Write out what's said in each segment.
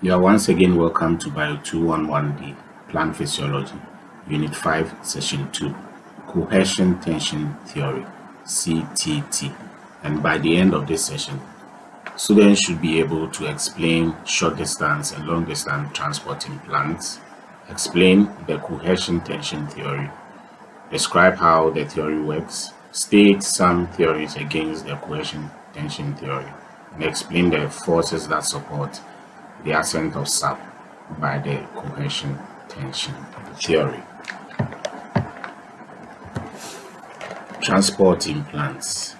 You are once again welcome to Bio 211D Plant Physiology, Unit 5, Session 2, Cohesion Tension Theory, CTT. And by the end of this session, students should be able to explain short distance and long distance transport in plants, explain the cohesion tension theory, describe how the theory works, state some theories against the cohesion tension theory, and explain the forces that support the ascent of sap by the cohesion tension theory. Transport in plants.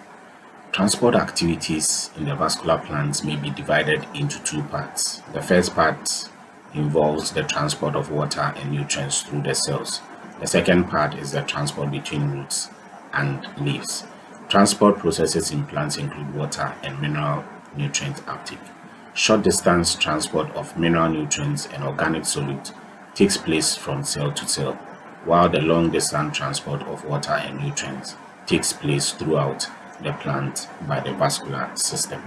Transport activities in the vascular plants may be divided into two parts. The first part involves the transport of water and nutrients through the cells. The second part is the transport between roots and leaves. Transport processes in plants include water and mineral nutrient uptake. Short distance transport of mineral nutrients and organic solute takes place from cell to cell, while the long distance transport of water and nutrients takes place throughout the plant by the vascular system.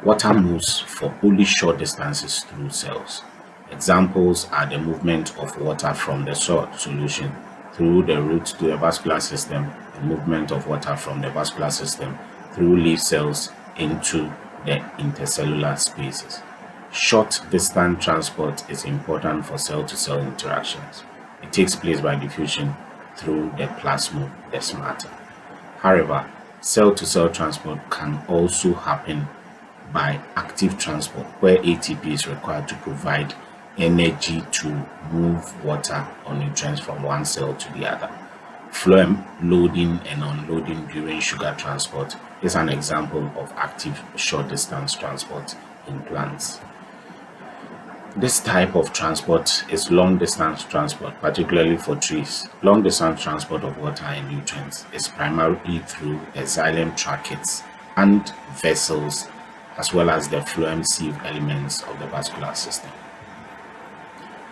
Water moves for only short distances through cells. Examples are the movement of water from the soil solution through the root to the vascular system, and movement of water from the vascular system through leaf cells into the intercellular spaces. Short distance transport is important for cell-to-cell interactions. It takes place by diffusion through the plasmodesmata. However, cell-to-cell transport can also happen by active transport, where ATP is required to provide energy to move water or nutrients from one cell to the other. Phloem loading and unloading during sugar transport is an example of active short distance transport in plants. This type of transport is long distance transport, particularly for trees. Long distance transport of water and nutrients is primarily through the xylem tracheids and vessels, as well as the phloem sieve elements of the vascular system.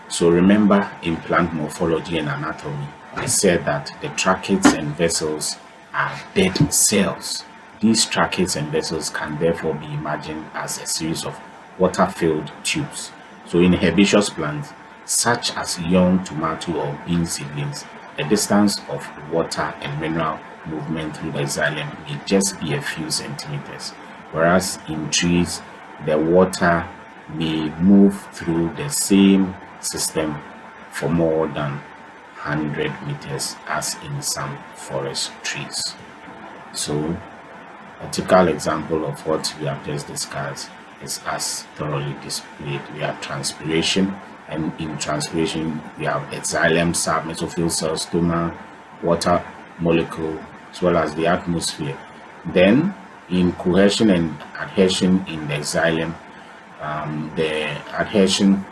So remember, in plant morphology and anatomy, I said that the tracheids and vessels are dead cells. These tracheids and vessels can therefore be imagined as a series of water-filled tubes. So in herbaceous plants, such as young tomato or bean seedlings, the distance of water and mineral movement through the xylem may just be a few centimeters, whereas in trees, the water may move through the same system for more than 100 meters, as in some forest trees. So a typical example of what we have just discussed is as thoroughly displayed. We have transpiration, and in transpiration we have the xylem, sap, mesophyll cell, stoma, water molecule, as well as the atmosphere. Then in cohesion and adhesion in the xylem, the adhesion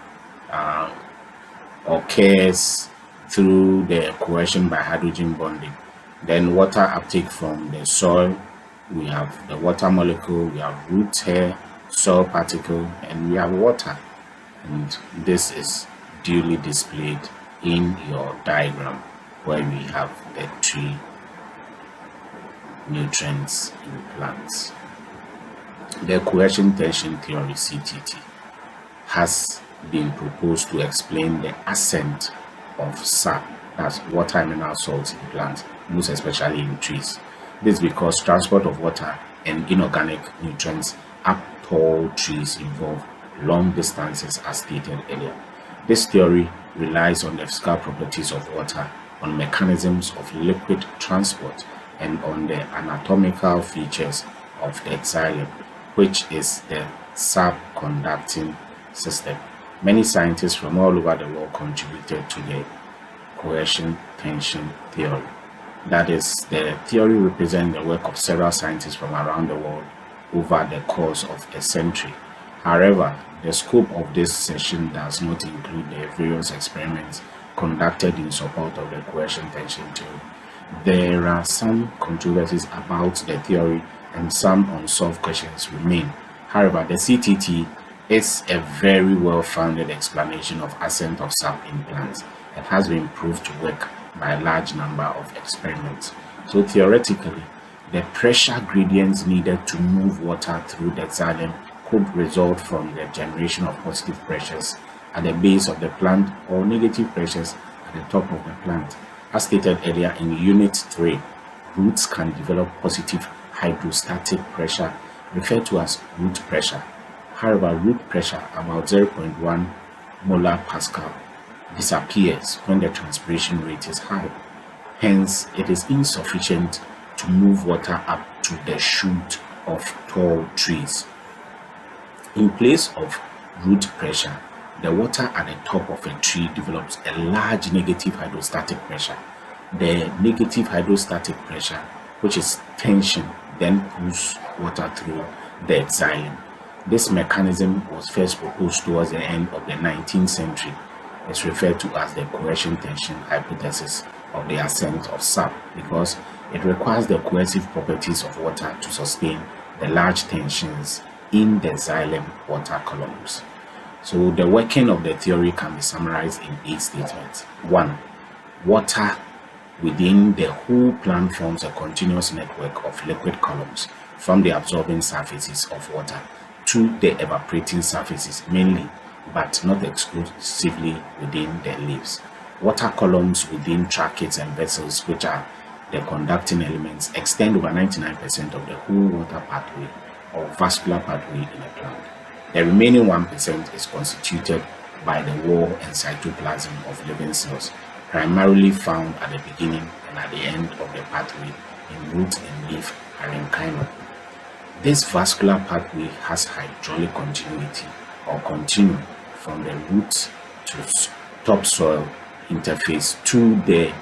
occurs through the cohesion by hydrogen bonding. Then water uptake from the soil, we have the water molecule, we have root hair, soil particle, and we have water. And this is duly displayed in your diagram, where we have the three nutrients in plants. The cohesion tension theory, CTT, has been proposed to explain the ascent of sap, that's water and mineral salts in plants, most especially in trees. This is because transport of water and inorganic nutrients up tall trees involve long distances, as stated earlier. This theory relies on the physical properties of water, on mechanisms of liquid transport, and on the anatomical features of the xylem, which is the sap conducting system. Many scientists from all over the world contributed to the cohesion tension theory. That is, the theory represents the work of several scientists from around the world over the course of a century. However, the scope of this session does not include the various experiments conducted in support of the cohesion tension theory. There are some controversies about the theory, and some unsolved questions remain. However, the CTT is a very well-founded explanation of ascent of sap in plants. It has been proved to work by a large number of experiments. So theoretically, the pressure gradients needed to move water through the xylem could result from the generation of positive pressures at the base of the plant or negative pressures at the top of the plant. As stated earlier in Unit 3, roots can develop positive hydrostatic pressure, referred to as root pressure. However, root pressure, about 0.1 molar pascal, disappears when the transpiration rate is high. Hence, it is insufficient to move water up to the shoot of tall trees. In place of root pressure, the water at the top of a tree develops a large negative hydrostatic pressure. The negative hydrostatic pressure, which is tension, then pulls water through the xylem. This mechanism was first proposed towards the end of the 19th century. It's referred to as the coercion tension hypothesis of the ascent of sap because it requires the coercive properties of water to sustain the large tensions in the xylem water columns. So the working of the theory can be summarized in 8 statements. 1. Water within the whole plant forms a continuous network of liquid columns from the absorbing surfaces of water to the evaporating surfaces mainly, but not exclusively within the leaves. Water columns within tracheids and vessels, which are the conducting elements, extend over 99% of the whole water pathway or vascular pathway in a plant. The remaining 1% is constituted by the wall and cytoplasm of living cells, primarily found at the beginning and at the end of the pathway in root and leaf parenchyma. This vascular pathway has hydraulic continuity or continuum from the root to topsoil interface to the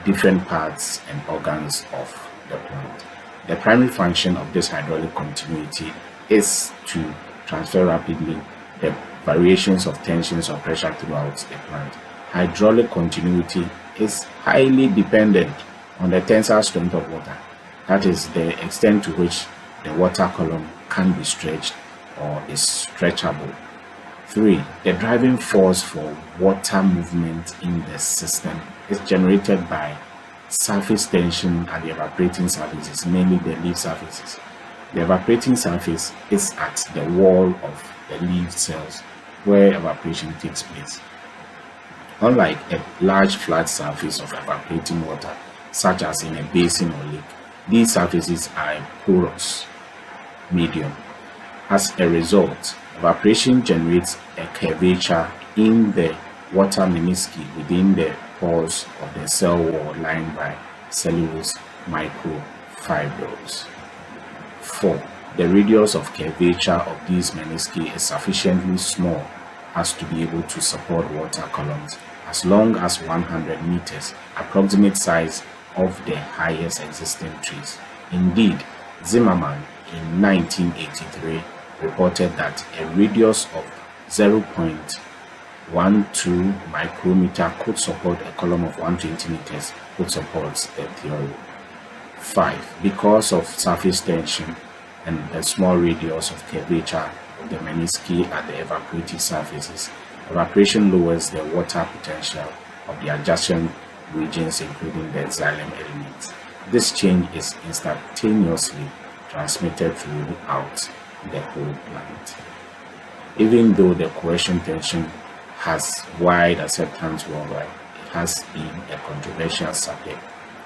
different parts and organs of the plant. The primary function of this hydraulic continuity is to transfer rapidly the variations of tensions or pressure throughout the plant. Hydraulic continuity is highly dependent on the tensile strength of water, that is, the extent to which the water column can be stretched or is stretchable. 3. The driving force for water movement in the system is generated by surface tension at the evaporating surfaces, mainly the leaf surfaces. The evaporating surface is at the wall of the leaf cells where evaporation takes place. Unlike a large flat surface of evaporating water, such as in a basin or lake, these surfaces are a porous medium. As a result, evaporation generates a curvature in the water menisci within the pores of the cell wall lined by cellulose microfibrils. 4. The radius of curvature of these menisci is sufficiently small as to be able to support water columns as long as 100 meters, approximate size of the highest existing trees. Indeed, Zimmermann in 1983 reported that a radius of 0.12 micrometer could support a column of 120 meters, which supports the theory. 5. Because of surface tension and a small radius of curvature of the menisci at the evaporative surfaces, evaporation lowers the water potential of the adjacent regions, including the xylem elements. This change is instantaneously transmitted throughout the whole plant. Even though the coercion tension has wide acceptance worldwide, it has been a controversial subject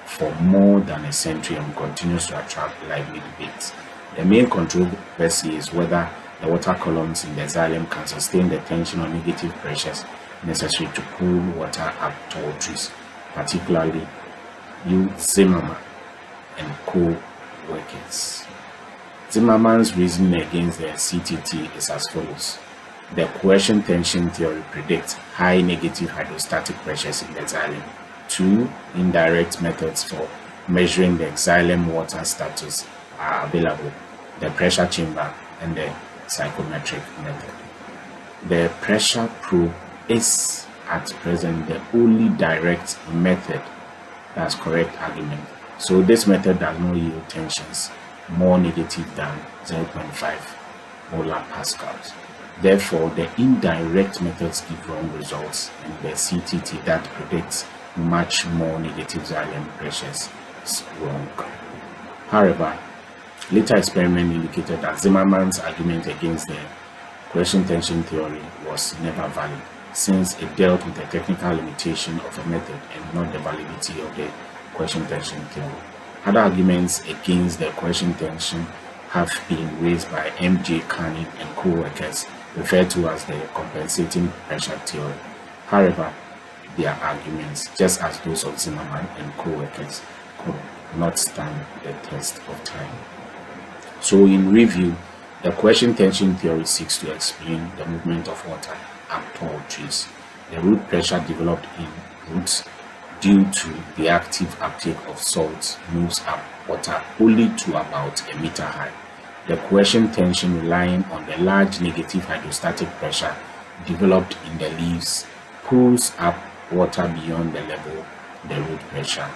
for more than a century and continues to attract lively debates. The main controversy is whether the water columns in the xylem can sustain the tension or negative pressures necessary to pull water up tall trees, particularly Zimmermann and co-workers. Zimmermann's reasoning against the CTT is as follows. The coercion tension theory predicts high negative hydrostatic pressures in the xylem. 2 indirect methods for measuring the xylem water status are available: the pressure chamber and the psychometric method. The pressure probe is at present the only direct method. That's correct argument. So this method does not yield tensions more negative than 0.5 molar pascals. Therefore, the indirect methods give wrong results, and the CTT that predicts much more negative xylem pressures is wrong. However, later experiment indicated that Zimmermann's argument against the coercion tension theory was never valid, since it dealt with the technical limitation of a method and not the validity of the coercion tension theory. Other arguments against the coercion tension have been raised by M.J. Carney and co-workers, referred to as the compensating pressure theory. However, their arguments, just as those of Zimmerman and co-workers, could not stand the test of time. So in review, the coercion tension theory seeks to explain the movement of water up tall trees. The root pressure developed in roots due to the active uptake of salts moves up water only to about a meter high. The coercion tension, relying on the large negative hydrostatic pressure developed in the leaves, pulls up water beyond the level the root pressure